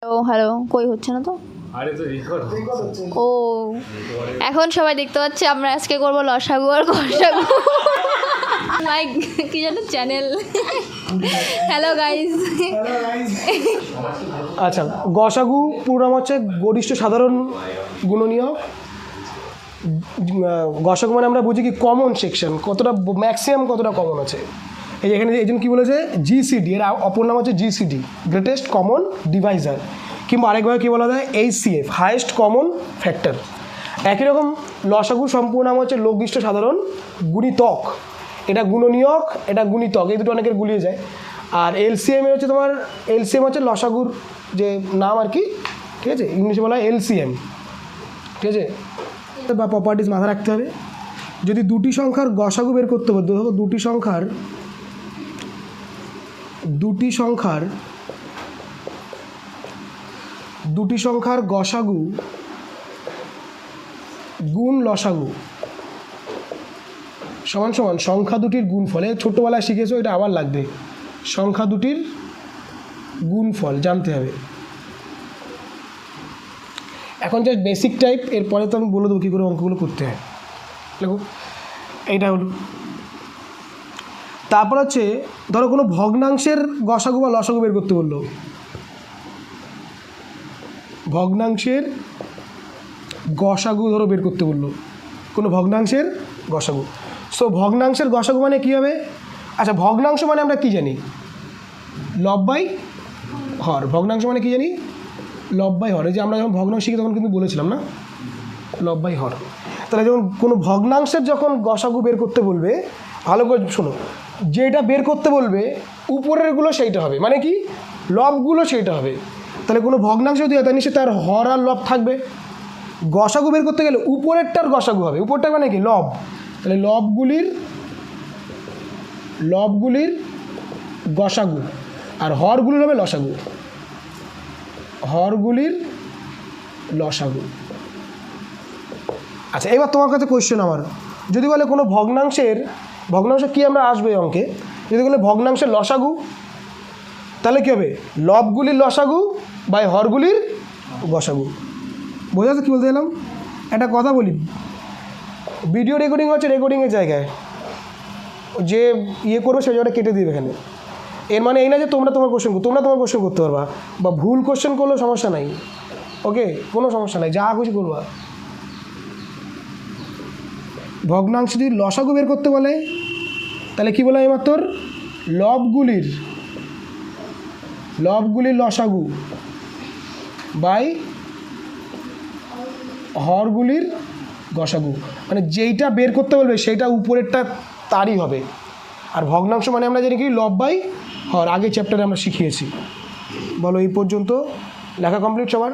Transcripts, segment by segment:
Hello hello কই হচ্ছে না তো ও এখন সবাই দেখতে পাচ্ছে আমরা আজকে করবো লসাগু আর গসাগু মাই কি জানো চ্যানেল হ্যালো গাইস আচ্ছা, গসাগু পুরো নাম হচ্ছে গরিষ্ঠ সাধারণ গুণনীয়। গসাগু মানে আমরা বুঝি কি কমন সেকশন, কতটা ম্যাক্সিমাম কতটা কমন আছে। এই যে এখানে এই জন্য কী বলেছে জিসিডি, এর অপর নাম হচ্ছে জিসিডি, গ্রেটেস্ট কমন ডিভাইজার, কিংবা আরেকভাবে কী বলা যায় এইচসিএফ, হাইয়েস্ট কমন ফ্যাক্টর। একই রকম লসাগু সম্পূর্ণ নাম হচ্ছে লঘিষ্ঠ সাধারণ গুণিতক। এটা গুণনীয়ক, এটা গুণিতক, এই দুটো অনেকের গুলিয়ে যায়। আর এলসিএম হচ্ছে তোমার, এলসিএম হচ্ছে লসাগুর যে নাম আর কি, ঠিক আছে, ইংলিশে বলা হয় এলসিএম, ঠিক আছে। বা প্রপার্টিজ মাথায় রাখতে হবে। যদি দুটি সংখ্যার গসাগু বের করতে হবে, দেখো দুটি সংখ্যার গসাগু গুণ লসাগু সমান সমান সংখ্যা দুটির গুণফল। ছোট্টবেলায় শিখেছো, এটা আবার লাগবে। সংখ্যা দুটির গুণফল জানতে হবে। এখন জাস্ট বেসিক টাইপ, এরপরে তো আমি বলে দেবো কী করে অঙ্কগুলো করতে হয়। দেখো এইটা হলো। তারপর হচ্ছে ধরো কোনো ভগ্নাংশের গসাগু বা লসাগু বের করতে বললো, ভগ্নাংশের গসাগু ধরো বের করতে বললো, কোনো ভগ্নাংশের গসাগু। সো ভগ্নাংশের গসাগু মানে কী হবে? আচ্ছা, ভগ্নাংশ মানে আমরা কী জানি? লব বাই হর। ভগ্নাংশ মানে কী জানি? লব বাই হর। এই যে আমরা যখন ভগ্নাংশ শিখি তখন কিন্তু বলেছিলাম না, লব বাই হর। তাহলে যখন কোনো ভগ্নাংশের যখন গসাগু বের করতে বলবে, ভালো করে শোনো, যেটা বের করতে বলবে উপরেরগুলো সেইটা হবে, মানে কি লবগুলো সেইটা হবে। তাহলে কোনো ভগ্নাংশ যদি হয় তার নিশ্চয়ই তার হর আর লব থাকবে। গসাগু বের করতে গেলে উপরেরটার গসাগু হবে, উপরটা মানে কি লব। তাহলে লবগুলির গসাগু, আর হরগুলির হবে লসাগু, হরগুলির লসাগু। আচ্ছা, এবার তোমার কাছে কোয়েশ্চেন আমার, যদি বলে কোনো ভগ্নাংশ কী আমরা আসবে অঙ্কে, যদি বলে ভগ্নাংশের লসাগু, তাহলে কী হবে? লবগুলির লসাগু বাই হরগুলির গসাগু। বোঝা যাচ্ছে কী বলতে গেলাম? একটা কথা বলি, ভিডিও রেকর্ডিং হচ্ছে রেকর্ডিংয়ের জায়গায়, যে ইয়ে করবে সেই জায়গাটা কেটে দিবে এখানে। এর মানে এই না যে তোমরা তোমার কোশ্চেন করতে পারবা, বা ভুল কোশ্চেন করলেও সমস্যা নাই, ওকে, কোনো সমস্যা নাই, যা কিছু করবা। ভগ্নাংশ যদি লসাগু বের করতে বলে তাহলে কী বলে এইমাত্র? লবগুলির লসাগু বাই হরগুলির গসাগু, মানে যেইটা বের করতে বলবে সেইটা উপরেরটা তারই হবে। আর ভগ্নাংশ মানে আমরা জানি কি লব বাই হর, আগে চ্যাপ্টারে আমরা শিখিয়েছি। বলো এই পর্যন্ত লেখা কমপ্লিট সবার?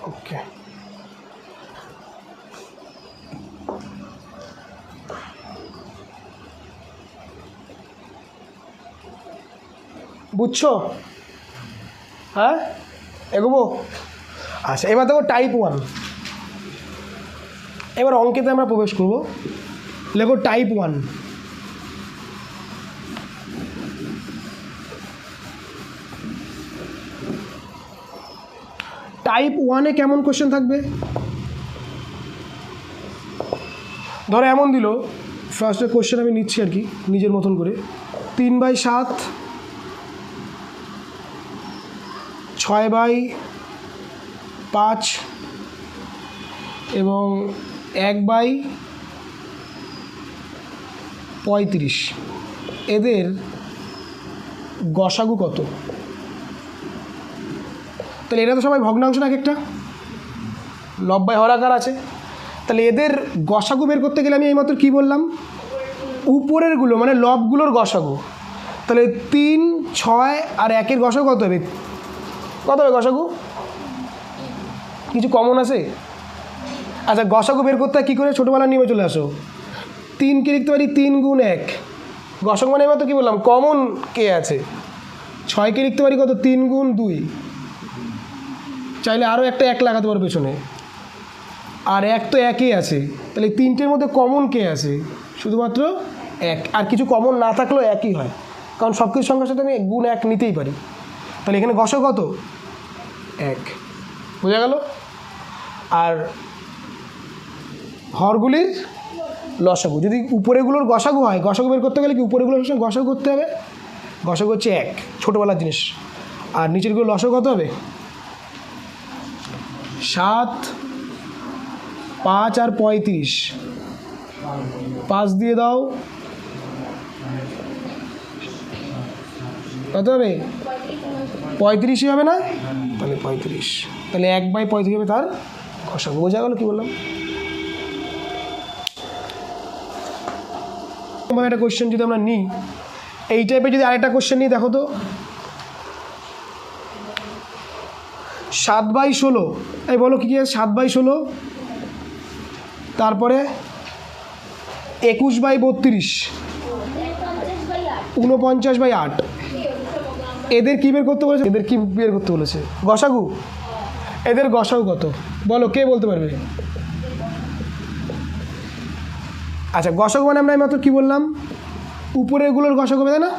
ওকে, বুঝছো? হ্যাঁ, এগোবো? আচ্ছা, এবার দেখো টাইপ 1। এবার অঙ্কেতে আমরা প্রবেশ করব। লেখো টাইপ 1। টাইপ 1-এ কেমন কোশ্চেন থাকবে? ধরো এমন দিল, ফার্স্টে কোশ্চেন আমি নিচ্ছি আর কি নিজের মতন করে, 3/7, 6/5 এবং 1/35, এদের গসাগু কত? তাহলে এরা তো সবাই ভগ্নাংশ না, একটা লব বাই হর আকার আছে। তাহলে এদের গসাগু বের করতে গেলে আমি এইমাত্র কী বললাম? উপরেরগুলো মানে লবগুলোর গসাগু। তাহলে 3, 6 আর 1-এর গসাগু কত হবে? গসাগু কিছু কমন আছে? আচ্ছা, গসাগু বের করতে কী করে? ছোটোবেলার নিয়মে চলে আসো। 3কে লিখতে পারি 3 গুণ 1, গসাগু মানে এবার তো কী বললাম, কমন কে আছে। 6কে লিখতে পারি কত? 3 গুণ 2, চাইলে আরও একটা 1 লাগাতে পারো পেছনে, আর 1 তো 1ই আছে। তাহলে তিনটের মধ্যে কমন কে আছে? শুধুমাত্র এক, আর কিছু কমন না থাকলেও একই হয়, কারণ সব কিছু সংখ্যার সাথে আমি গুণ এক নিতেই পারি। তাহলে এখানে গসা কত? এক, বোঝা গেল? আর হরগুলির লসাগু, যদি উপরেগুলোর গসাগু হয়, গসাগু বের করতে গেলে কি উপরেগুলোর সঙ্গে গসাগু করতে হবে? গসাগু হচ্ছে এক, ছোটোবেলার জিনিস। আর নিচেরগুলো লসাগু কত হবে? 7, 5 আর 35, 5 দিয়ে দাও, কত হবে? 35ই হবে না? তাহলে 35, তাহলে 1/35 হবে তার গসাগু। বোঝা গেল কী বললাম? একটা কোশ্চেন যদি আমরা নিই, এই টাইপের যদি আরেকটা কোশ্চেন নিই, দেখো তো 7/16, এই বলো কী কী আছে? 7/16, তারপরে 21/32, 49/8। এদের কী বের করতে বলেছে? এদের কী বের করতে বলেছে? গসাগু। এদের গসাগু কত বলো, কে বলতে পারবে? আচ্ছা, গসাগু মানে আমরা মাত্র কী বললাম? উপরেরগুলোর গসাগু হবে, তাই না?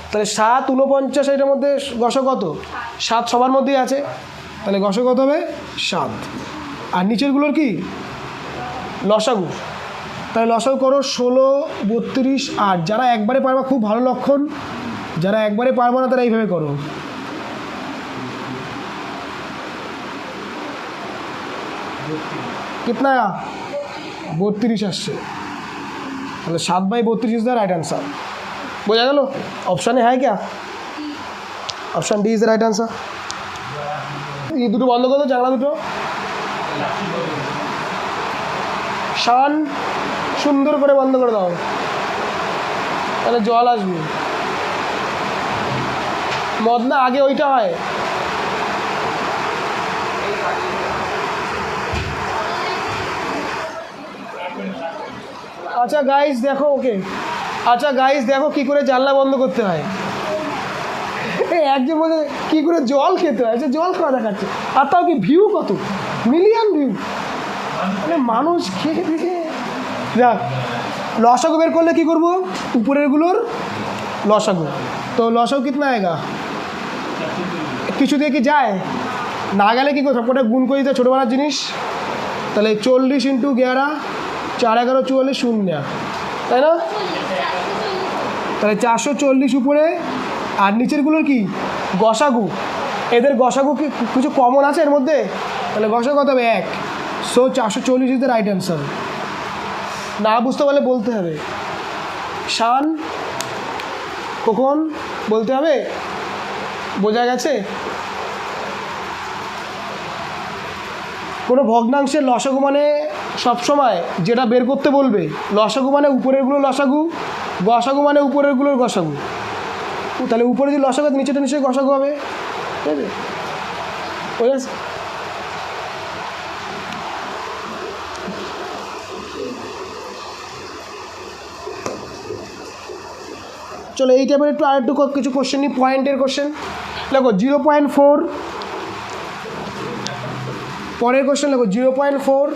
তাহলে 7, 49, এটার মধ্যে গসাগু কত? 7 সবার মধ্যেই আছে, তাহলে গসাগু কত হবে? 7। আর নিচেরগুলোর কি? লসাগু। তাহলে লসাগু করো 16, 32, 8। যারা একবারে পারবা খুব ভালো লক্ষণ, যারা একবারে পারবো না তারা এইভাবে করো। कितना आया? 32 আসছে। তাহলে 7/32 इज द राइट आंसर। বোঝা গেল? অপশানে है क्या? Option D is the right answer. এই দুটো বন্ধ করো, জানলা দুটো। শান, সুন্দর করে বন্ধ করে দাও, তাহলে জল আসবে। মদ না আগে ওইটা হয়। আচ্ছা গাইস দেখো, ওকে, আচ্ছা গাইস দেখো কী করে জানলা বন্ধ করতে হয়। এই একজন বলে কী করে জল খেতে হয়, আচ্ছা জল খাওয়া দেখাচ্ছে, আর তাও কি ভিউ কত, মিলিয়ন ভিউ, মানে মানুষ খেয়ে দেখে। যাক, লসাগু বের করলে কী করবো? উপরেরগুলোর লসাগু। তো লসাগু কিতনা আয়েগা? কিছু দিয়ে কি যায়? না গেলে কী করবো? সবকটা গুণ করে দিতে, ছোটোবেলার জিনিস। তাহলে 40 × 11, 4 11 44, 0, তাই না? তাহলে 440 উপরে, আর নিচেরগুলোর কি? গসাগু। এদের গসাগু কি কিছু কমন আছে এর মধ্যে? তাহলে গসাগু কত হবে? 1। So 440 is the right answer. না বুঝতে পারলে বলতে হবে। শান, কখন বলতে হবে? বোঝা গেছে? কোনো ভগ্নাংশের লসাগু মানে সবসময় যেটা বের করতে বলবে, লসাগু মানে উপরেরগুলো লসাগু, গসাগু মানে উপরেরগুলোর গসাগু। তাহলে উপরে যদি লসাগু, নিচেটা নিশ্চয়ই গসাগু হবে, ঠিক আছে? বুঝেছ? চলো এই টাইপের একটু আরেকটু কিছু কোশ্চেন নিই, পয়েন্টের কোশ্চেন। দেখো 0.4, পরের কোশ্চেন দেখো 0.4,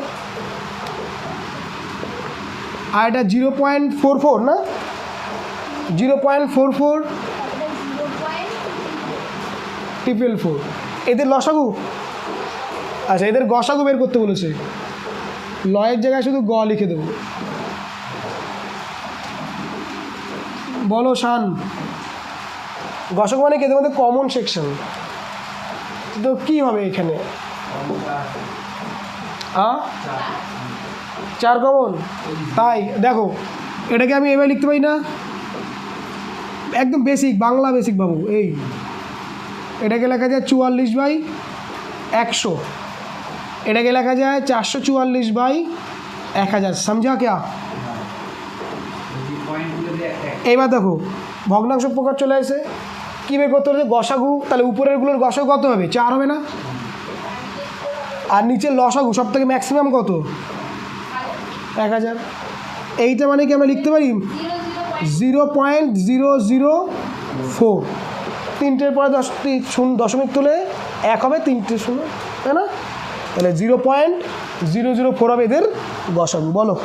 আর এটা 0.44 না, 0.44, 444। এদের লসাগু, আচ্ছা এদের গসাগু বের করতে বলেছে। লয়ের জায়গায় শুধু গ লিখে দেবো। বলো শান, গসাগু মানে কি? এদের মধ্যে কমন সেকশন, তো কী হবে এখানে? 4 কমন। তাই দেখো, এটাকে আমি এভাবে লিখতে পারি না? একদম বেসিক বাংলা, বেসিক বাবু। এই এটাকে লেখা যায় 44/100, এটাকে লেখা যায় 444/1000। সমঝা क्या? এইবার দেখো ভগ্নাংশ প্রকার চলে আসে, কী বের করতে হচ্ছে? গসাগু। তাহলে উপরেরগুলোর গসাগু কত হবে? 4 হবে না? আর নিচের লসাগু সব থেকে ম্যাক্সিমাম কত? 1000। এইটা মানে কি আমরা লিখতে পারি 0.004। 3টের পরে 10 দশমিক তুলে 1 হবে, 3টে 0, তাই না? তাহলে 0.004 004 হবে এদের গসাগু। বলো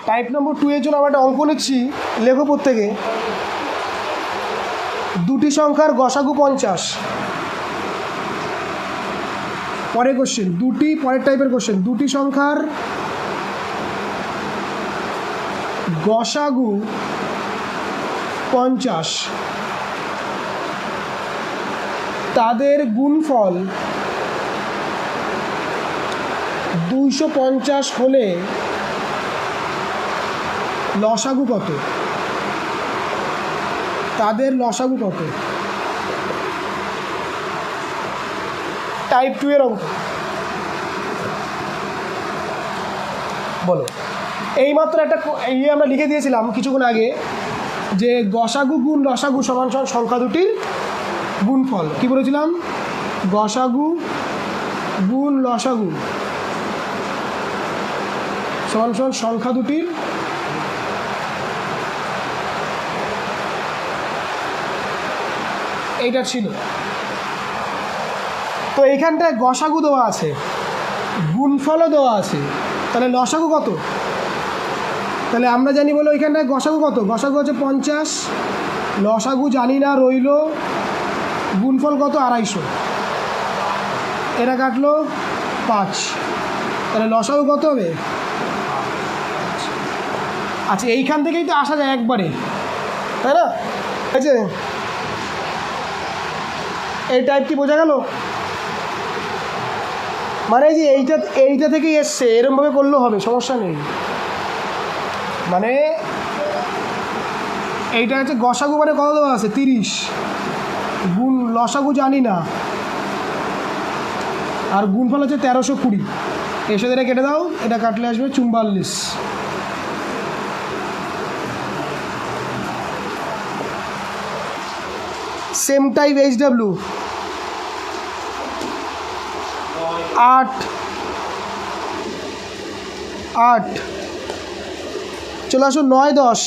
টাইপ নম্বর 2 এর জন্য আমরা একটা অঙ্ক নিচ্ছি, লেখো প্রত্যেকে। দুটি সংখ্যার গসাগু 50। পরের কোশ্চেন, পরের টাইপের কোশ্চেন, দুটি সংখ্যার গসাগু 50, তাদের গুণফল 250 হলে লসাগু কত? তাদের লসাগু কত? টাইপ 2 এর অঙ্ক। বলো। এইমাত্র একটা আমরা লিখে দিয়েছিলাম কিছুক্ষণ আগে যে গসাগু গুণ লসাগু সমান সমান সংখ্যা দুটির গুণফল। কি বলেছিলাম? গসাগু গুণ লসাগু সমান সমান সংখ্যা দুটির এইটা ছিল। তো এইখানটায় গসাগু দেওয়া আছে, গুণফলও দেওয়া আছে, তাহলে লসাগু কত? তাহলে আমরা জানি বলো এইখানটায় গসাগু কত? গসাগু হচ্ছে 50, লসাগু জানি না রইল, গুণফল কত? 250। এটা কাটলো 5, তাহলে লসাগু কত হবে? আচ্ছা, এইখান থেকেই তো আসা যায় একবারে, তাই না? ঠিক আছে, এই টাইপটি বোঝা গেল? মানে যে এইটা থেকেই এসছে, এরমভাবে করলেও হবে, সমস্যা নেই। মানে এইটা হচ্ছে গসাগু, মানে কত দেওয়া আছে? 30, গুণ লসাগু জানি না, আর গুণফল হচ্ছে 1320। এর সাথে এটা কেটে দাও, এটা কাটলে আসবে 44। সেম টাইপ HW 8, চলে আসো 9, 10।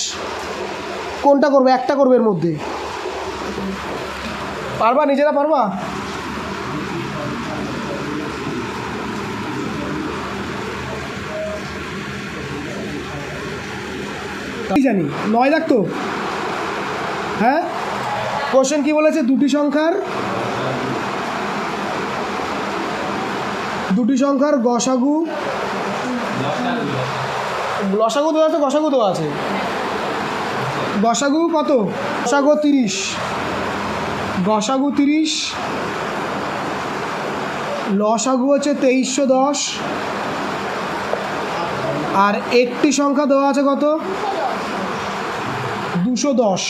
কোনটা করবে? একটা করবে এর মধ্যে। পারবা? নিজেরা পারবা? জানি 9 লাগতো। হ্যাঁ, কোশ্চেন কি বলেছে? দুটি সংখ্যার গসাগু, লসাগু দেওয়া আছে, গসাগু দেওয়া আছে। গসাগু কত? গসাগু 30, গসাগু 30, লসাগু হচ্ছে 2310, আর একটি সংখ্যা দেওয়া আছে কত? 210।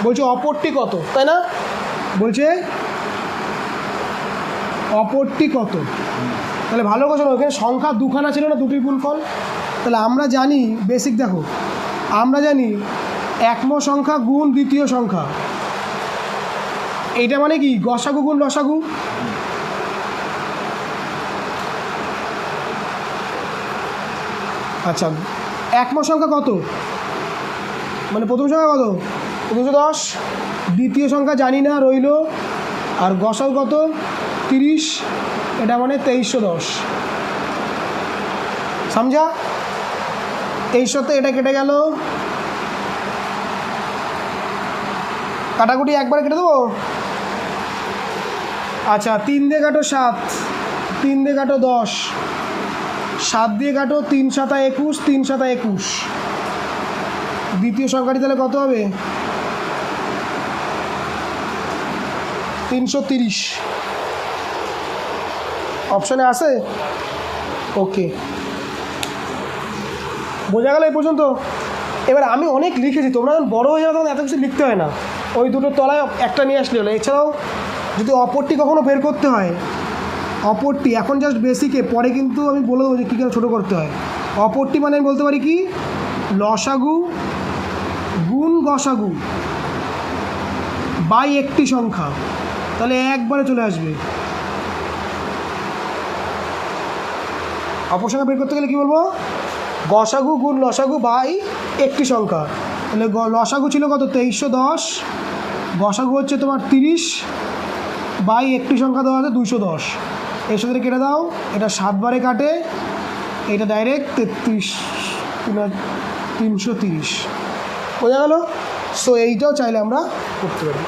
বলছে অপরটি কত, তাই না? বলছে অপরটি কত। তাহলে ভালো কথা, ওখানে সংখ্যা দুখানা ছিল না, দুটির গুণফল। তাহলে আমরা জানি, বেসিক দেখো, আমরা জানি একম সংখ্যা গুণ দ্বিতীয় সংখ্যা, এইটা মানে কি? গসাগু গুণ লসাগু। আচ্ছা, একম সংখ্যা কত? মানে প্রথম সংখ্যা কত? 210, দ্বিতীয় সংখ্যা জানি না রইল, আর গসাগু কত? 30, এটা মানে 2310। সমঝা? এই সাথে এটা কেটে গেল, কাটাকুটি একবারে কেটে দেবো। আচ্ছা, 3 দিয়ে কাটো 7, 3 দিয়ে কাটো 10, 7 দিয়ে কাটো 3 7 21, 3 7 21। দ্বিতীয় সংখ্যাটি তাহলে কত হবে? 330। অপশানে আছে? ওকে, বোঝা গেল এই পর্যন্ত? এবার আমি অনেক লিখেছি, তোমরা যখন বড়ো হয়ে যাবে তখন এত কিছু লিখতে হয় না, ওই দুটোর তলায় একটা নিয়ে আসলে হলো। এছাড়াও যদি অপরটি কখনো বের করতে হয়, অপরটি এখন জাস্ট বেসিকে, পরে কিন্তু আমি বলে দেবো যে কী করে ছোটো করতে হয়। অপরটি মানে আমি বলতে পারি কি? লসাগু গুণ গসাগু বাই একটি সংখ্যা, তাহলে একবারে চলে আসবে। অপর সংখ্যা বের করতে গেলে কী বলবো? গসাগু গুণ লসাগু বাই একটি সংখ্যা, তাহলে লসাগু ছিল কত 2310, গসাগু হচ্ছে তোমার 30 বাই একটি সংখ্যা দেওয়া আছে 210, এর সাথে কেটে দাও, এটা 7 বারে কাটে, এটা ডাইরেক্ট 330 বোঝা গেল। সো এইটাও চাইলে আমরা করতে পারি।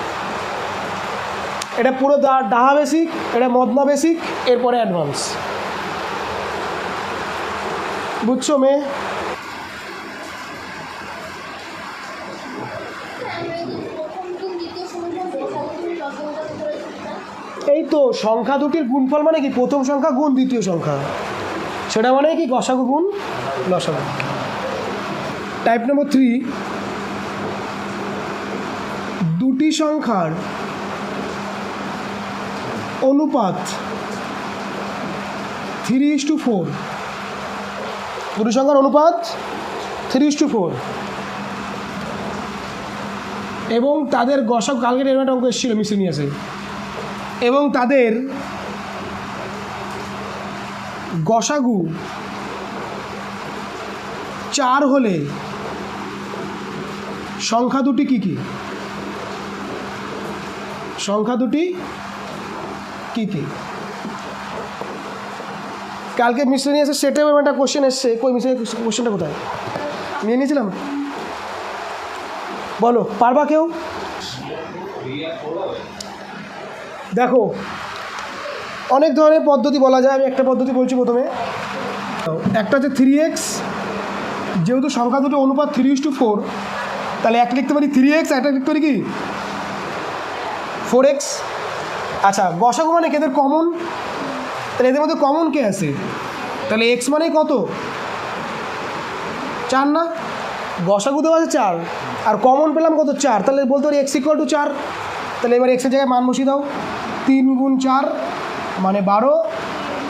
এটা পুরো ডাহা বেসিক, এটা মদনা বেসিক, এরপরে অ্যাডভান্স। বুঝছো মেয়ে? এই তো সংখ্যা দুটির গুণফল মানে কি প্রথম সংখ্যা গুণ দ্বিতীয় সংখ্যা, সেটা মানে কি গসাগু গুণ লসাগু। টাইপ নম্বর 3, দুটি সংখ্যার অনুপাত 3:4, দুটি সংখ্যার অনুপাত 3:4 এবং তাদের গসাগু, কালকের এরকম একটা অঙ্ক এসেছিল মিসেলিনিয়াসে, এবং তাদের গসাগু 4 হলে সংখ্যা দুটি কী কী? সংখ্যা দুটি কী কী? কালকে মিসেলিনিয়াসের সেটে একটা কোশ্চেন এসছে, কই মিসেলিনিয়াস কোশ্চেনটা কোথায় নিয়ে নিয়েছিলাম? বলো, পারবা কেউ? দেখো, অনেক ধরনের পদ্ধতি বলা যায়, আমি একটা পদ্ধতি বলছি প্রথমে। একটা হচ্ছে 3x, যেহেতু সংখ্যা দুটো অনুপাত 3:4, তাহলে একটা লিখতে পারি 3x, একটা লিখতে পারি কি 4x। আচ্ছা, গসাগু মানে এদের কমন, তাহলে এদের মধ্যে কমন কে আছে? তাহলে x মানে কত? 4 না? গসাগু দেওয়া আছে 4 আর কমন পেলাম কত? 4, তাহলে বলতে পারি x = 4। তাহলে এবার এক্সের জায়গায় মান বসিয়ে দাও, 3 × 4 মানে 12,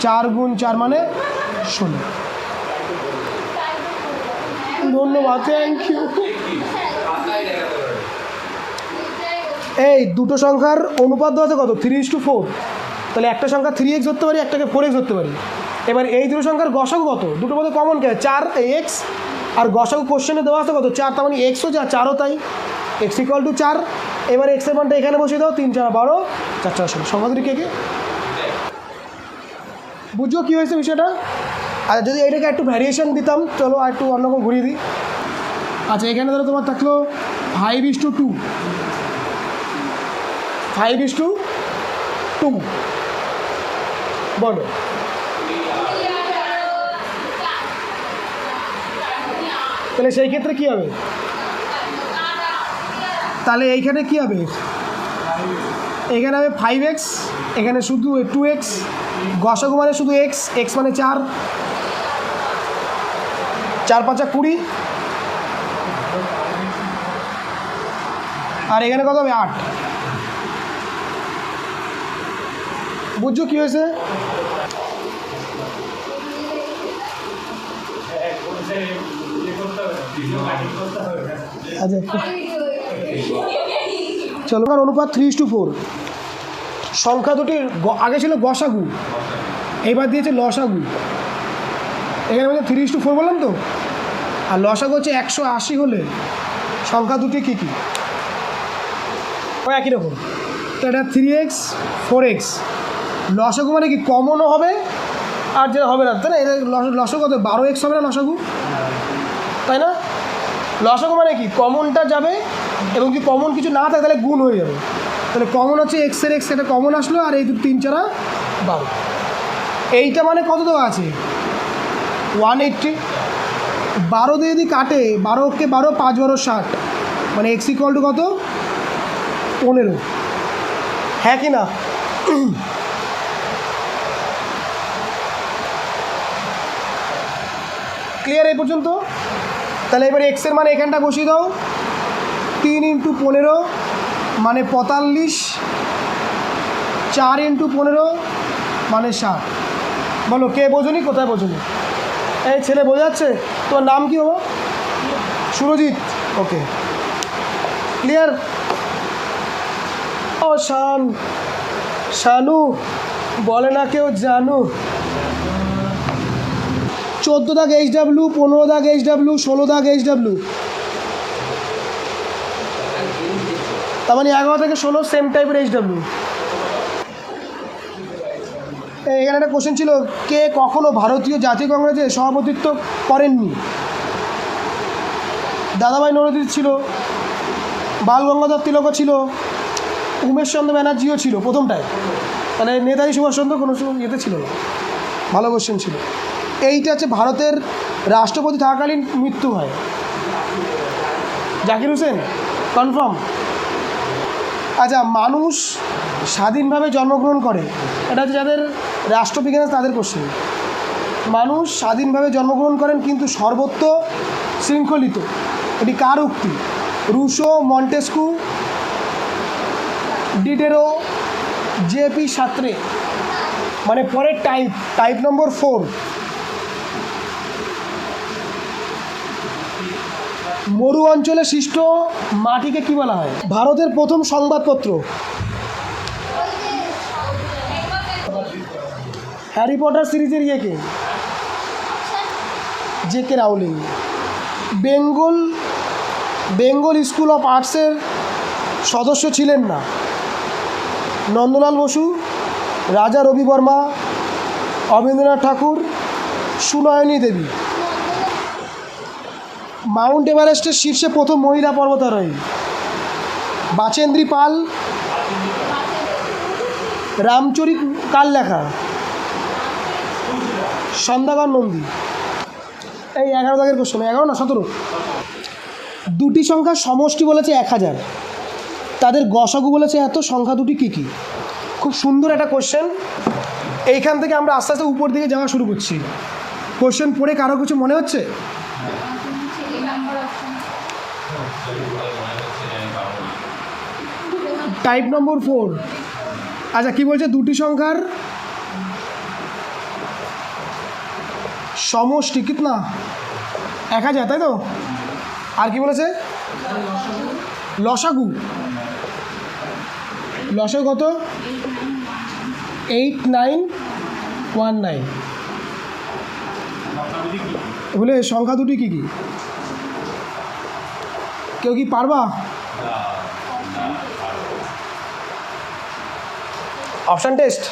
4 × 4 মানে 16। ধন্যবাদ, থ্যাংক ইউ। এই দুটো সংখ্যার অনুপাত দেওয়া আছে কত? 3:4, তাহলে একটা সংখ্যা 3x ধরতে পারি, একটাকে 4x ধরতে পারি। এবার এই দুটো সংখ্যার গসাগু কত? দুটোর মধ্যে কমন কে? 4 x, আর গসাগু কোশ্চেনে দেওয়া আছে কত? 4, তার মানে এক্সও যা 4ও তাই, x = 4। এবার এক্সের মানটা এখানে বসিয়ে দাও, 3 × 4 = 12, 4 × 4 = 16। সংখ্যা দুটি কে কে? বুঝছো কী হয়েছে বিষয়টা? আর যদি এটাকে একটু ভ্যারিয়েশন দিতাম, চলো আর একটু অন্যরকম ঘুরিয়ে দিই। আচ্ছা, এখানে ধরো তোমার থাকলো 5:2, 5:2, বলো। তাহলে সেই ক্ষেত্রে কী হবে? তাহলে এইখানে কী হবে? এখানে হবে 5x, এখানে শুধু 2x, গসাগু মানে শুধু x, x মানে 4, 4 × 5 = 20, আর এখানে কত হবে? 8। বুঝছো কী হয়েছে? আচ্ছা, চলো, অনুপাত 3:4, সংখ্যা দুটির আগে ছিল গসাগু, এবার দিয়েছে লসাগু। এখানে মধ্যে 3:4 বললাম তো, আর লসাগু হচ্ছে 180 হলে সংখ্যা দুটি কী কী? ও একই রকম। তো এটা 3x, 4x, লসাগু মানে কি কমনও হবে আর যেটা হবে না, তাই না? এটা লসাগু কত? 12x হবে না লসাগু, তাই না? লসাগু মানে কি কমনটা যাবে, এবং যদি কমন কিছু না থাকে তাহলে গুণ হয়ে যাবে। তাহলে কমন হচ্ছে এক্সের x, এটা কমন আসলো, আর এই 3 × 4 = 12। এইটা মানে কত দেওয়া আছে? 180। 12 দিয়ে যদি কাটে, 12কে 12, 5 × 12 = 60, মানে x = কত? 15। হ্যাঁ কি না? ক্লিয়ার এই পর্যন্ত? তাহলে এবার এক্সের মানে এখানটা বসিয়ে দাও, 3 × 15 মানে 45, 4 × 15 মানে 60। বলো, কে বোঝনি? কোথায় বোঝনি? এই ছেলে বোঝাচ্ছে? তোমার নাম কি হবো? সুরজিৎ, ওকে, ক্লিয়ার? ও শানু বলে না কেউ জানু। 14 দাগ HW, 15 দাগ HW, 16 দাগ HW, তার মানে 11 থেকে 16 সেম টাইপের HW। এখানে একটা কোশ্চেন ছিল, কে কখনো ভারতীয় জাতীয় কংগ্রেসে সভাপতিত্ব করেননি? দাদাভাই নরওয়াতি ছিল, বাল গঙ্গাধর তিলকও ছিল, উমেশ চন্দ্র ব্যানার্জিও ছিল প্রথমটায়, মানে নেতাজি সুভাষচন্দ্র কোনো ইয়েতে ছিল না। ভালো কোশ্চেন ছিল। এইটা হচ্ছে ভারতের রাষ্ট্রপতি থাকাকালীন মৃত্যু হয়। জাকির হোসেন কনফার্ম। আচ্ছা, মানুষ স্বাধীনভাবে জন্মগ্রহণ করে, এটা হচ্ছে যাদের রাষ্ট্রবিজ্ঞান আছে তাদের কোশ্চেন। মানুষ স্বাধীনভাবে জন্মগ্রহণ করেন কিন্তু সর্বত্র শৃঙ্খলিত, এটি কার উক্তি? Rousseau, Montesquieu, Diderot, JP Sartre. মানে পরের টাইপ নম্বর 4, মরু অঞ্চলে সৃষ্ট মাটিকে কি বলা হয়? ভারতের প্রথম সংবাদপত্র হ্যারি পটার সিরিজের ইয়েকে জে.কে. রাউলিং। বেঙ্গল স্কুল অফ আর্টসের সদস্য ছিলেন না নন্দলাল বসু, রাজা রবি বর্মা, অবনীন্দ্রনাথ ঠাকুর, সুনয়নী দেবী। মাউন্ট এভারেস্টের শীর্ষে প্রথম মহিলা পর্বতারোহী বাচেন্দ্রী পাল। রামচরিত কার লেখা? সন্ধ্যাকর নন্দী। এই 11 দাগের কোশ্চেন, 11 না 17। দুটি সংখ্যার সমষ্টি বলেছে 1000, তাদের গসাগু বলেছে এত, সংখ্যা দুটি কী কী? খুব সুন্দর একটা কোশ্চেন। এইখান থেকে আমরা আস্তে আস্তে উপর দিকে যাওয়া শুরু করছি। কোশ্চেন পড়ে কারো কিছু মনে হচ্ছে? টাইপ নম্বর 4। আচ্ছা, কি বলছে? দুটি সংখ্যার সমষ্টি কিতনা? 1000, তাই তো? আর কি বলেছে? লসাগু। লসাগু কত? 8919। বলে সংখ্যা দুটি কী কী? কেউ কি পারবা? Option test.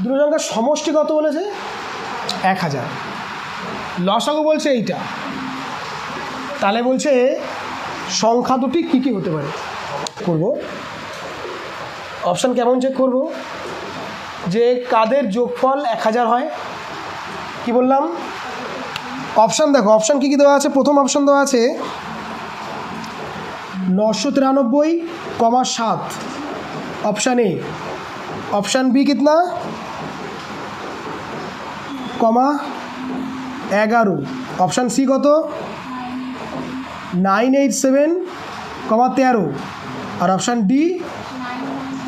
দুটো সংখ্যার সমষ্টি কত বলেছে? 1000। লসাগু বলছে এইটা, তাহলে বলছে সংখ্যা দুটি কী কী হতে পারে? করব অপশান কেমন চেক করব? যে কাদের যোগফল 1000 হয়? কি বললাম? অপশান দেখো, অপশান কী কী দেওয়া আছে। প্রথম অপশান দেওয়া আছে 993,7। Option A. ऑप्शन बी कितना? (11). ऑप्शन सी কত? 987,13। আর অপশান ডি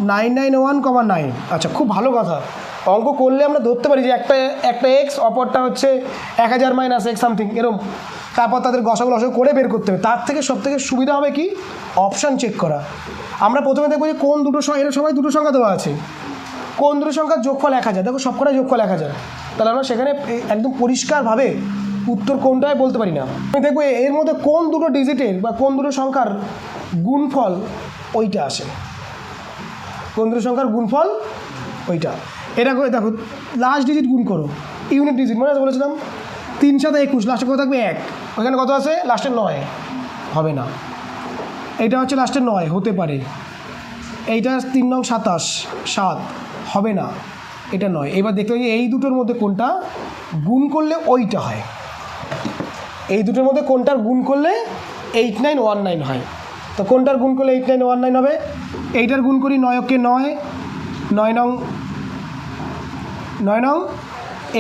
991,9। আচ্ছা, খুব ভালো কথা। অঙ্ক করলে আমরা ধরতে পারি যে একটা এক্স, অপরটা হচ্ছে 1000 মাইনাস এক্স সামথিং এরকম, তারপর তাদের গসাগু লসাগু করে বের করতে হবে। তার থেকে সবথেকে সুবিধা হবে কি? অপশান চেক করা। আমরা প্রথমে দেখবো যে কোন দুটো এরা সবাই দুটো সংখ্যা দেওয়া আছে, কোন দুটো সংখ্যার যোগফল 1000। দেখো সবকটাই যোগফল 1000, তাহলে আমরা সেখানে একদম পরিষ্কারভাবে উত্তর কোনটায় বলতে পারি না। আমি দেখবো এর মধ্যে কোন দুটো ডিজিটের বা কোন দুটো সংখ্যার গুণফল ওইটা আসে, কোন দুটো সংখ্যার গুণফল ওইটা। এটা করে দেখো, লাস্ট ডিজিট গুণ করো, ইউনিট ডিজিট মনে আছে বলেছিলাম 3 × 7 = 21, লাস্টে কত থাকবে 1, ওইখানে কত আছে লাস্টে 9, হবে না। এইটা হচ্ছে লাস্টে 9, হতে পারে। এইটা 3 নং 27, 7, হবে না, এটা 9। এবার দেখতে হবে এই দুটোর মধ্যে কোনটা গুণ করলে ওইটা হয়, এই দুটোর মধ্যে কোনটার গুণ করলে 8919 হয়। তো কোনটার গুণ করলে 8919 হবে? এইটার গুণ করি 9 × 9, 9 নং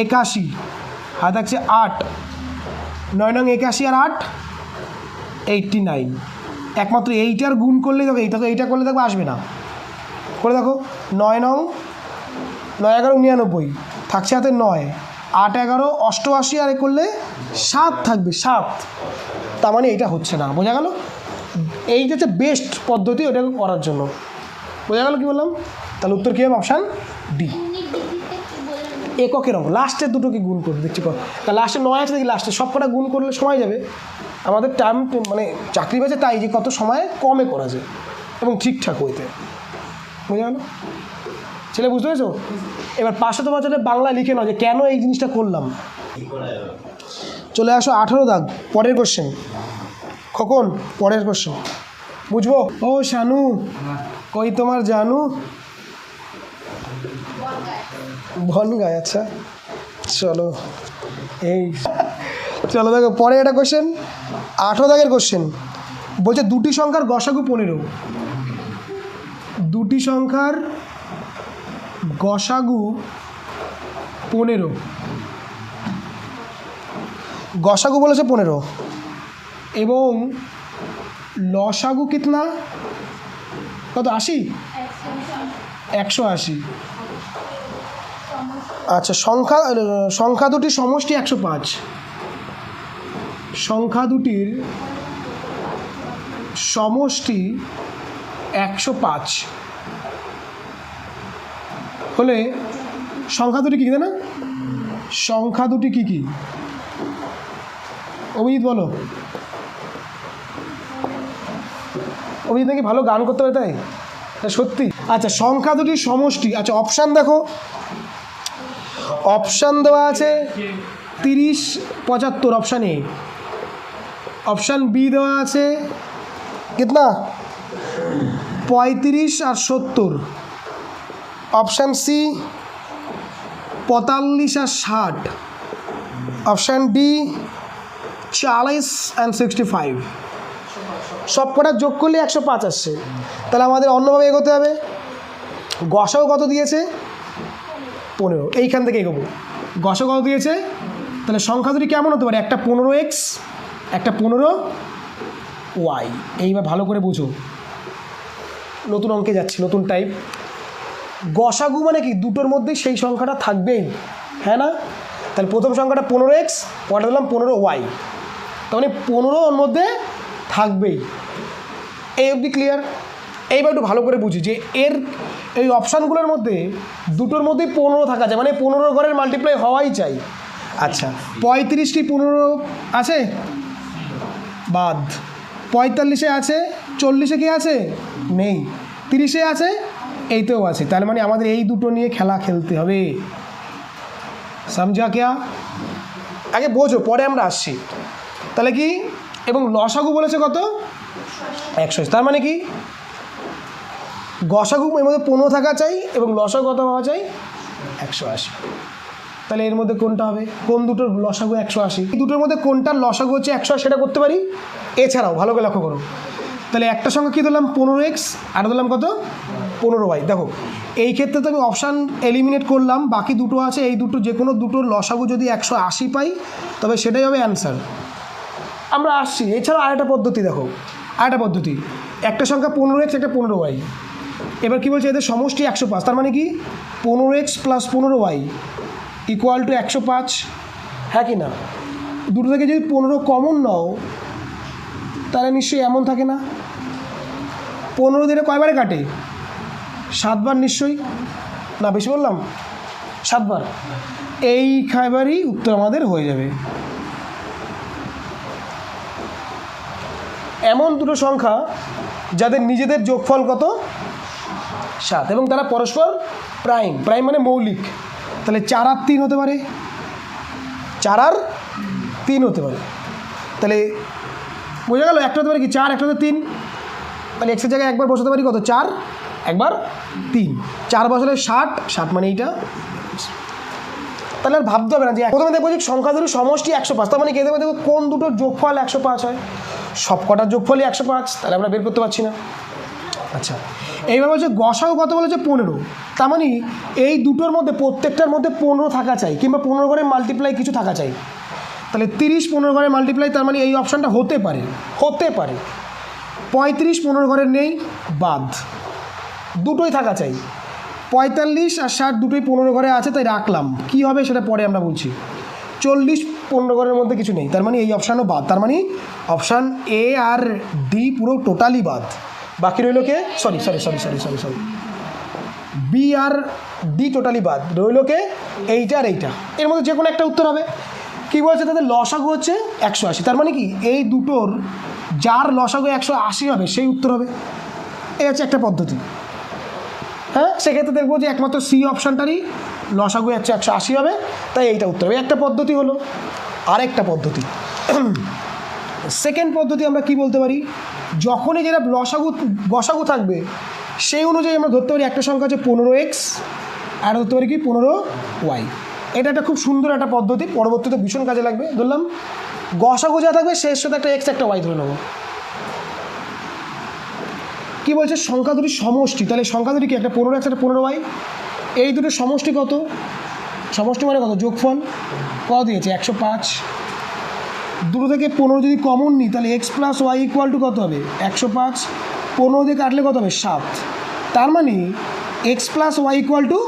81, হাত থাকছে 8, 9 নং 81 আর 8 89। একমাত্র এইটার গুণ করলে দেখো, এইটা করলে দেখো আসবে না। করে দেখো 9 নং 9 11 99, থাকছে হাতে 9, 8 11 88, আর করলে 7 থাকবে 7। তার মানে এইটা হচ্ছে না, বোঝা গেল? এইটা হচ্ছে বেস্ট পদ্ধতি ওটাকে করার জন্য, বোঝা গেল কি বললাম? তাহলে উত্তর কী হবে? Option D. এককের অঙ্ক, লাস্টের দুটোকে গুণ করবে দেখছি লাস্টে 9 আছে দেখি, লাস্টে সব কটা গুণ করলে সময় যাবে। আমাদের টাইম মানে চাকরি বাজে তাই যে কত সময় কমে করা যায় এবং ঠিকঠাক হইতে, বুঝে গেল ছেলে, বুঝতে পেরেছো? এবার 500 বাংলা লিখে নাও যে কেন এই জিনিসটা করলাম। চলে আসো 18 দাগ, পরের কোশ্চেন। কখন পরের কোশ্চেন বুঝবো? ও শানু, কই তোমার জানু? বনগায়, আচ্ছা চলো এই চলো দেখো পরে একটা কোশ্চেন, 18 দাগের কোশ্চেন বলছে দুটি সংখ্যার গসাগু 15। দুটি সংখ্যার গসাগু 15, গসাগু বলেছে 15 এবং লসাগু কিতনা, কত 80, 180। আচ্ছা সংখ্যা দুটির সমষ্টি 105, সংখ্যা দুটির সমষ্টি 105 হলে সংখ্যা দুটি কী কী, না সংখ্যা দুটি কী কী? অভিজিৎ বলো। অভিজিৎ নাকি ভালো গান করতে পারে, তাই সত্যি? আচ্ছা সংখ্যা দুটির সমষ্টি, আচ্ছা অপশান দেখো, অপশান দেওয়া আছে 30, 75 অপশান এ, অপশান বি দেওয়া আছে কিতনা 35 আর 70, অপশান সি 45 আর 60, অপশান ডি 40 অ্যান্ড 65। সব কটা যোগ করলে 105 আসছে। তাহলে আমাদের অন্যভাবে এগোতে হবে। গসাও কত দিয়েছে 15, এইখান থেকে এগোবো। গসাও কত দিয়েছে, তাহলে সংখ্যা দুটি কেমন হতে পারে? একটা 15x, একটা 15y। এইবার ভালো করে বুঝো, নতুন অঙ্কে যাচ্ছি, নতুন টাইপ। গসাগু মানে কি দুটোর মধ্যেই সেই সংখ্যাটা থাকবেই, হ্যাঁ না? তাহলে প্রথম সংখ্যাটা 15x, পরে দিলাম 15y, তার মানে 15 ওর মধ্যে থাকবেই। এই অবধি ক্লিয়ার? এইবার একটু ভালো করে বুঝি যে এর এই অপশানগুলোর মধ্যে দুটোর মধ্যেই 15 থাকা যায়, মানে 15 ঘরের মাল্টিপ্লাই হওয়াই চাই। আচ্ছা 35টি 15 আছে বাদ, 45-এ আছে, 40-এ কি আছে নেই, 30-এ আছে, এইতেও আছে। তার মানে আমাদের এই দুটো নিয়ে খেলা খেলতে হবে, সমঝা क्या? আগে বোঝো, পরে আমরা আসছি। তাহলে কি, এবং লসাগু বলেছে কত 100, তার মানে কি গসাগু এর মধ্যে 15 থাকা চাই এবং লসাগু কত হওয়া চাই 180। তাহলে এর মধ্যে কোনটা হবে, কোন দুটোর লসাগু 180? এই দুটোর মধ্যে কোনটার লসাগু হচ্ছে 180 সেটা করতে পারি। এছাড়াও ভালো করে লক্ষ্য করো, তাহলে একটা সংখ্যা কী দিলাম 15x আর দিলাম কত 15y। দেখো এই ক্ষেত্রে তো আমি অপশান এলিমিনেট করলাম, বাকি দুটো আছে, এই দুটো যে কোনো দুটোর লসাগু যদি 180 পাই তবে সেটাই হবে অ্যান্সার। আমরা আসছি। এছাড়াও আরেকটা পদ্ধতি দেখো, আরেকটা পদ্ধতি, একটা সংখ্যা 15x, একটা 15y। এবার কী বলছে, এদের সমষ্টি 105, তার মানে কি 15x + 15y ইকুয়াল টু 105, হ্যাঁ কি না? দুটো থেকে যদি 15 কমন নাও তাহলে নিশ্চয়ই এমন থাকে না, 15 দিনে কয়বারে কাটে 7 বার নিশ্চয়ই, না বেশি বললাম 7 বার। এই খাবারই উত্তর আমাদের হয়ে যাবে। এমন দুটো সংখ্যা যাদের নিজেদের যোগফল কত 7 এবং তারা পরস্পর প্রাইম, প্রাইম মানে মৌলিক। তাহলে 4 আর 3 হতে পারে, 4 আর 3 হতে পারে। তাহলে বোঝা গেল, একটা হতে পারে কি 4, একটা হতে 3। তাহলে এক্সের জায়গায় একবার বসাতে পারি কত 4, একবার 3, 4 বসালে 60 মানে এইটা। তাহলে আর ভাবতে হবে না যে প্রথমে দেখবো যে সংখ্যা দুটোর সমষ্টি 105, তার মানে কে দেবে, দেখো কোন দুটোর যোগফল 105 হয়, সব কটার যোগফলই 105, তাহলে আমরা বের করতে পারছি না। আচ্ছা এইবার বলছে গসাগু কত বলেছে 15, তার মানে এই দুটোর মধ্যে প্রত্যেকটার মধ্যে 15 থাকা চাই, কিংবা 15 ঘরে মাল্টিপ্লাই কিছু থাকা চাই। তাহলে 30 15 ঘরে মাল্টিপ্লাই, তার মানে এই অপশানটা হতে পারে, হতে পারে। 35 15 ঘরের নেই, বাদ, দুটোই থাকা চাই। 45 আর 60 দুটোই 15 ঘরে আছে, তাই রাখলাম। কি হবে সেটা পরে আমরা বলছি। 40 15 ঘরের মধ্যে কিছু নেই, তার মানে এই অপশানও বাদ, তার মানে অপশান এ আর ডি পুরো টোটালি বাদ। বাকি রইল কে, সরি বি আর ডি টোটালি বাদ, রইল কে এইটা আর এইটা, এর মধ্যে যে কোনো একটা উত্তর হবে। কী বলছে তাদের লসাগু হচ্ছে 180, তার মানে কি এই দুটোর যার লসাগু 180 হবে সেই উত্তর হবে। এই হচ্ছে একটা পদ্ধতি। হ্যাঁ, সেক্ষেত্রে দেখবো যে একমাত্র সি অপশানটারই লসাগু হচ্ছে 180 হবে, তাই এইটা উত্তর হবে। একটা পদ্ধতি হলো। আরেকটা পদ্ধতি, সেকেন্ড পদ্ধতি আমরা কি বলতে পারি, যখনই যেটা গসাগু থাকবে সেই অনুযায়ী আমরা ধরতে পারি একটা সংখ্যা হচ্ছে 15x, আর ধরতে পারি কি 15y। এটা একটা খুব সুন্দর একটা পদ্ধতি, পরবর্তীতে ভীষণ কাজে লাগবে। ধরলাম গসাগু যা থাকবে শেষ সাথে একটা x একটা y ধরে নেবো। কী বলছে, সংখ্যা দুটির সমষ্টি, তাহলে সংখ্যা দুটি কি একটা 15x একটা 15y, এই দুটোর সমষ্টি কত, সমষ্টি মানে কত, যোগফল কত দিয়েছে 105। দুটো থেকে 15 যদি কমন নিই তাহলে x plus y equal to কত হবে 105, 15 দিয়ে কাটলে কত হবে 7, তার মানে x plus y equal to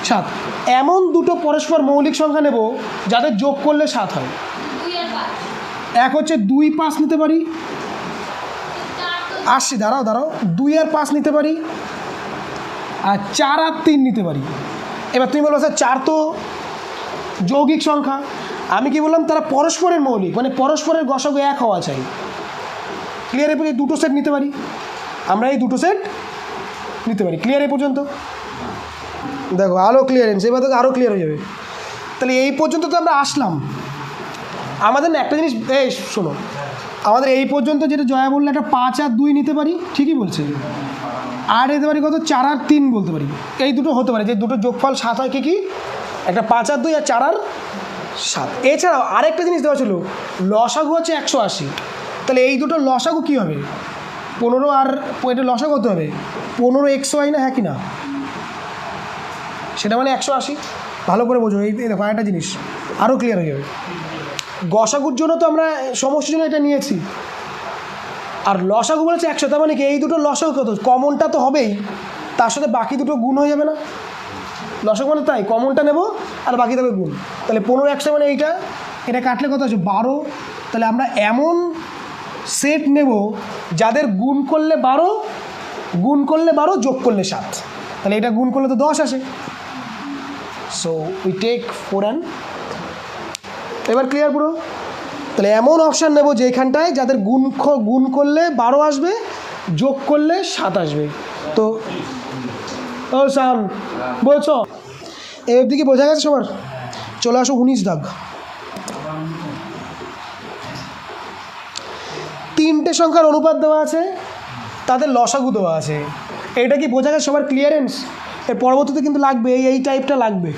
7। এমন দুটো পরস্পর মৌলিক সংখ্যা নেব যাদের যোগ করলে 7 হয়। এক হচ্ছে 2, 5 নিতে পারি, আসছি দাঁড়াও 2 আর 5 নিতে পারি, আর 4 আর 3 নিতে পারি। এবার তুমি বলবো স্যার 4 তো যৌগিক সংখ্যা, আমি কি বললাম তারা পরস্পরের মৌলিক, মানে পরস্পরের গসাগু 1 হওয়া চাই। ক্লিয়ার? এই দুটো সেট নিতে পারি আমরা, এই দুটো সেট নিতে পারি। ক্লিয়ার এই পর্যন্ত? দেখো আরও ক্লিয়ারেন্স, এবার দেখো আরও ক্লিয়ার হয়ে যাবে। তাহলে এই পর্যন্ত তো আমরা আসলাম। আমাদের না একটা জিনিস, এই শোনো, আমাদের এই পর্যন্ত যেটা জয়া বললে একটা 5 আর 2 নিতে পারি, ঠিকই বলছে, আর নিতে পারি কত 4 আর 3 বলতে পারি। এই দুটো হতে পারে যে দুটো যোগফল 7 হয়, কি একটা 5 আর 2 আর 4 আর 7। এছাড়াও আরেকটা জিনিস দেওয়া ছিল, লসাগু হচ্ছে 180, তাহলে এই দুটো লসাগু কী হবে 15 আর এটা লসাগু হতে হবে 15xy না, হ্যাঁ কি না, সেটা মানে 180। ভালো করে বোঝো, এই দেখো আরেকটা জিনিস আরও ক্লিয়ার হয়ে যাবে। গসাগুর জন্য তো আমরা সমষ্টির জন্য এটা নিয়েছি, আর লসাগু বলেছে 100, তার মানে কি এই দুটো লসাগু কত, কমনটা তো হবেই, তার সাথে বাকি দুটো গুণ হয়ে যাবে না। লসাগু মানে তাই কমনটা নেব আর বাকি দেবে গুণ, তাহলে 15x মানে এটা কাটলে কত আছে 12। তাহলে আমরা এমন সেট নেব যাদের গুণ করলে 12, যোগ করলে 7, তাহলে এটা গুণ করলে তো 10 আসে। সো উই টেক 4 and, এবার ক্লিয়ার পুরো? তাহলে এমন অপশান নেব যেখানটায় যাদের গুণ করলে 12 আসবে, যোগ করলে 7 আসবে। তো ও সাম বলছো এর দিকে বোঝা গেছে সবার? চলে আসো 19 দাগ। 3টে সংখ্যার অনুপাত দেওয়া আছে, তাদের লসাগু দেওয়া আছে। এটা কি বোঝা গেছে সবার? ক্লিয়ারেন্স? এর পরবর্তীতে কিন্তু লাগবে, এই টাইপটা লাগবে।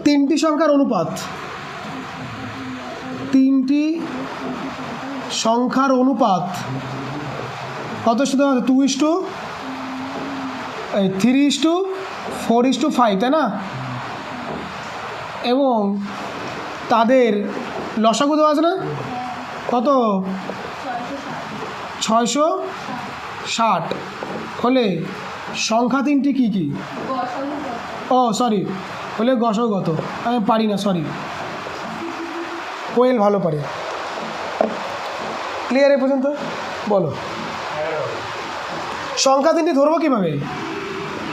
3টি সংখ্যার অনুপাত, 3টি সংখ্যার অনুপাত কত সাথে 3:4:5, তাই না? এবং তাদের লসাগু দেওয়া আছে না, কত 660 হলে সংখ্যা 3টি কী কী, ও সরি হলে গসাগু কত, আমি পারি না, সরি, কোয়েল ভালো পারে। ক্লিয়ার এ পর্যন্ত? বলো সংখ্যা 3টি ধরবো কীভাবে,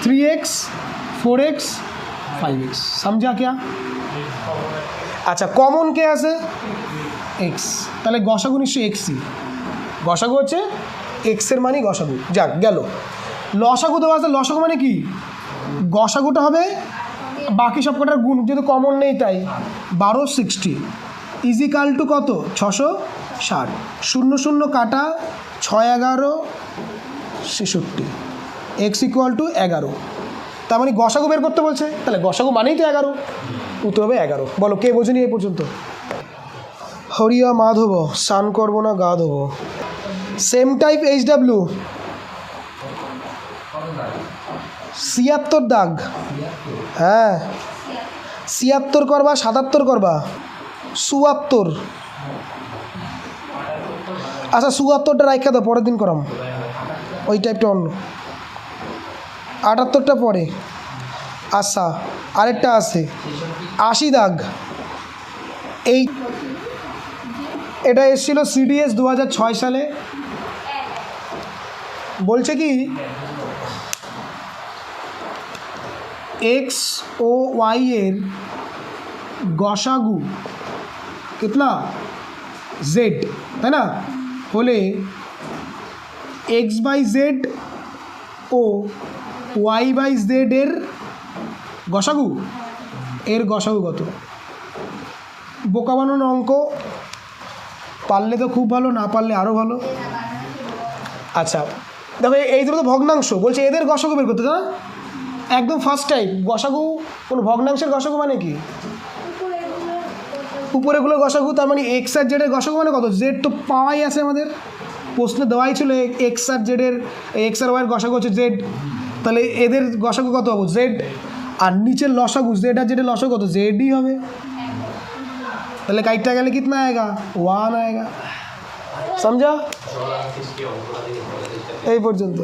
3x 4x 5x, সমঝা क्या? আচ্ছা কমন কে আছে x, তাহলে গসাগু নিশ্চয়ই এক্সই, গসাগু হচ্ছে এক্সের মানই গসাগু। যাক গেল। লসাগু দেওয়া আছে, লসাগু মানে কি, গসাগুটা হবে বাকি সব কটার গুণ, যেহেতু কমন নেই তাই 1260 ইজিক্যাল টু কত 660, 0 0 কাটা 6 11 66, এক্স ইকুয়াল টু 11। তার মানে গসাগু বের করতে বলছে, তাহলে গসাগু মানেই তো 11, উত্তর হবে 11। বলো কে বোঝেনি এই পর্যন্ত? হরিয়া মাধব স্নান করবো না গা ধোবো, সেম টাইপ HW 76 দাগ, হ্যাঁ 76 করবা 77 করবা 74, আচ্ছা 74টা রাখা দাও, পরের দিন করাম, ওই টাইপটা অন্য, 78টা পরে। আচ্ছা আরেকটা আছে 80 দাগ, এটা এসেছিল CDS 2006 সালে, বলছে কি एक्स ও ওয়াই এর গসাগু কিতনা জেড, তাই না? হলে এক্স বাই জেড ও ওয়াই বাই জেড এর গসাগু, এর গসাগু কত? বোকা বানানো অঙ্ক, পারলে তো খুব ভালো, না পারলে আরও ভালো। আচ্ছা দেখো এই দুটো তো ভগ্নাংশ, বলছে এদের গসাগু বের করতে, না একদম ফার্স্ট টাইপ। গসাগু কোনো ভগ্নাংশের গসাগু মানে কি? উপরেগুলো গসাগু, তার মানে এক্স আর জেডের গসাগু মানে কত? জেড তো পাওয়াই আছে আমাদের, প্রশ্নে দেওয়াই ছিল এক্স আর জেডের, এক্স আর ওয়াইয়ের গসাগু হচ্ছে জেড, তাহলে এদের গসাগু কত হবে? জেড। আর নিচের লসাগু জেড আর জেডের লসাগু কত? জেডই হবে। তাহলে काटता गया कितना आएगा? 1 आएगा। समझा? এই পর্যন্ত।